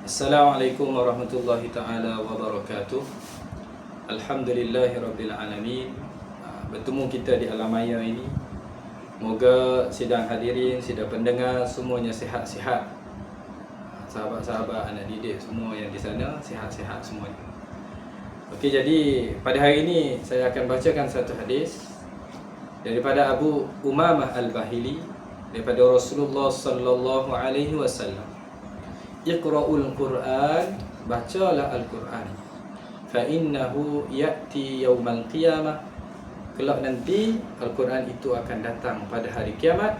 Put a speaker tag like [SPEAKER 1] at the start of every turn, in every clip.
[SPEAKER 1] Assalamualaikum warahmatullahi taala wabarakatuh. Alhamdulillahirabbil alamin. Bertemu kita di alam maya ini. Moga sidang hadirin, sidang pendengar semuanya sihat-sihat. Sahabat-sahabat, anak didik semua yang di sana sihat-sihat semuanya. Okey, jadi pada hari ini saya akan bacakan satu hadis daripada Abu Umamah Al-Bahili daripada Rasulullah sallallahu alaihi wasallam. Iqra'ul Qur'an, bacalah Al-Quran. Fa innahu ya'ti yaumal qiyamah, kelak nanti Al-Quran itu akan datang pada hari kiamat,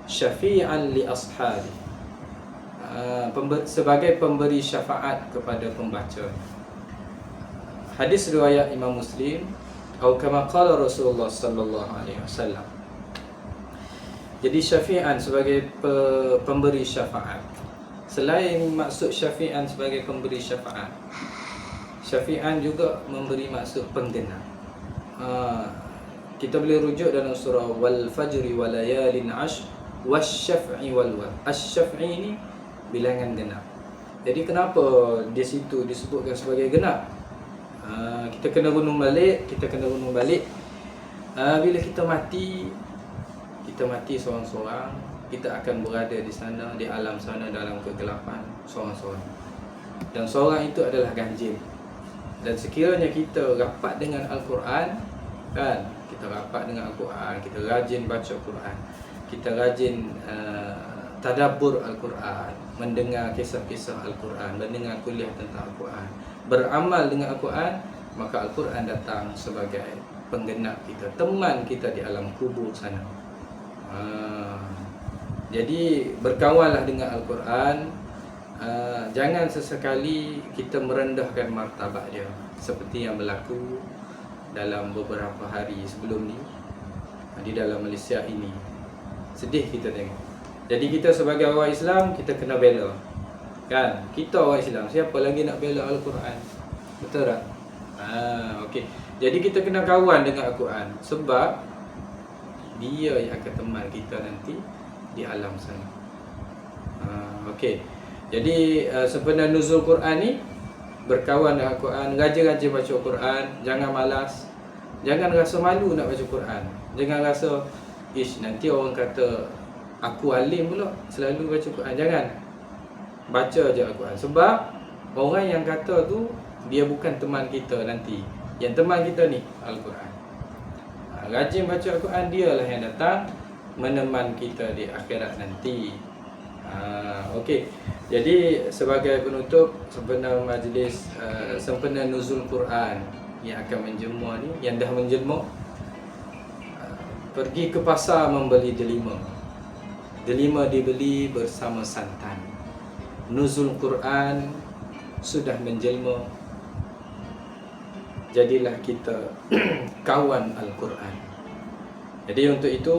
[SPEAKER 1] syafi'an li ashabi, sebagai pemberi syafaat kepada pembaca. Hadis riwayat Imam Muslim, atau kama qala Rasulullah sallallahu alaihi wasallam. Jadi syafi'an sebagai pemberi syafaat. Selain maksud syafi'an sebagai pemberi syafaat, syafi'an juga memberi maksud penggenap. Kita boleh rujuk dalam surah Wal Fajri wa layalin ashr wasyaf'i wal watr. Asy-syaf'i ini bilangan genap. Jadi kenapa di situ disebutkan sebagai genap? Kita kena runung balik. Bila kita mati seorang-seorang, kita akan berada di sana, di alam sana, dalam kegelapan seorang-seorang. Dan seorang itu adalah ganjil. Dan sekiranya kita rapat dengan Al-Quran, kan, kita rapat dengan Al-Quran, kita rajin baca Quran, kita rajin tadabbur Al-Quran, mendengar kisah-kisah Al-Quran, mendengar kuliah tentang Al-Quran, beramal dengan Al-Quran, maka Al-Quran datang sebagai penggenap kita, teman kita di alam kubur sana. Jadi berkawanlah dengan Al-Quran. Jangan sesekali kita merendahkan martabat dia, seperti yang berlaku dalam beberapa hari sebelum ni di dalam Malaysia ini. Sedih kita tengok. Jadi kita sebagai orang Islam, kita kena bela, kan? Kita orang Islam, siapa lagi nak bela Al-Quran? Betul tak? Okey. Jadi kita kena kawan dengan Al-Quran, sebab dia yang akan teman kita nanti di alam sana. Okey. Jadi sebenarnya nuzul Quran ni, berkawan dengan Quran, rajin-rajin baca Quran, jangan malas, jangan rasa malu nak baca Quran. Jangan rasa nanti orang kata aku alim pula selalu baca Quran. Jangan. Baca je Al-Quran, sebab orang yang kata tu dia bukan teman kita nanti. Yang teman kita ni Al-Quran. Rajin baca Al-Quran, dialah yang datang meneman kita di akhirat nanti. Okey. Jadi sebagai penutup sempena majlis sempena nuzul Quran yang akan menjelma ni, yang dah menjelma, pergi ke pasar membeli delima. Delima dibeli bersama santan. Nuzul Quran sudah menjelma. Jadilah kita kawan Al-Quran. Jadi untuk itu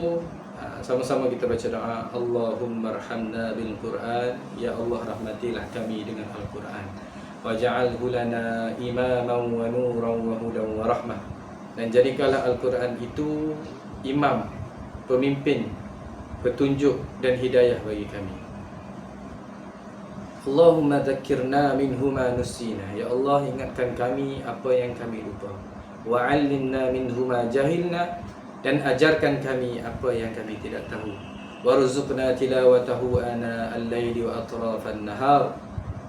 [SPEAKER 1] sama-sama kita baca doa, Allahumma arhamna bil Quran, ya Allah rahmatilah kami dengan Al-Quran, waj'alhu lana imaman wa nuran wa hudan wa rahmah, dan jadikanlah Al-Quran itu imam, pemimpin, petunjuk dan hidayah bagi kami. Allahumma dzakkirna minhu ma nusina, ya Allah ingatkan kami apa yang kami lupa, wa 'allimna minhu ma jahilna, dan ajarkan kami apa yang kami tidak tahu. Warzuqna tilawatahu ana al-laili wa atrafan nahar,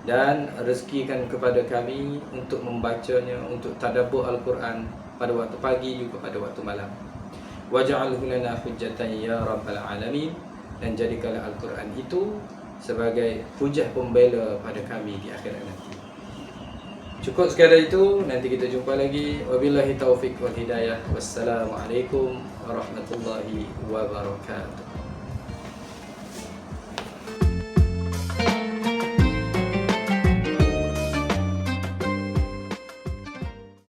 [SPEAKER 1] dan rezekikan kepada kami untuk membacanya, untuk tadabbur Al-Quran pada waktu pagi juga pada waktu malam. Waj'alhu lana hujjatan ya rabbal alamin, dan jadikanlah Al-Quran itu sebagai hujah pembela pada kami di akhirat nanti. Cukup sekadar itu, nanti kita jumpa lagi. Wabillahi taufiq wal hidayah. Wassalamualaikum warahmatullahi wabarakatuh.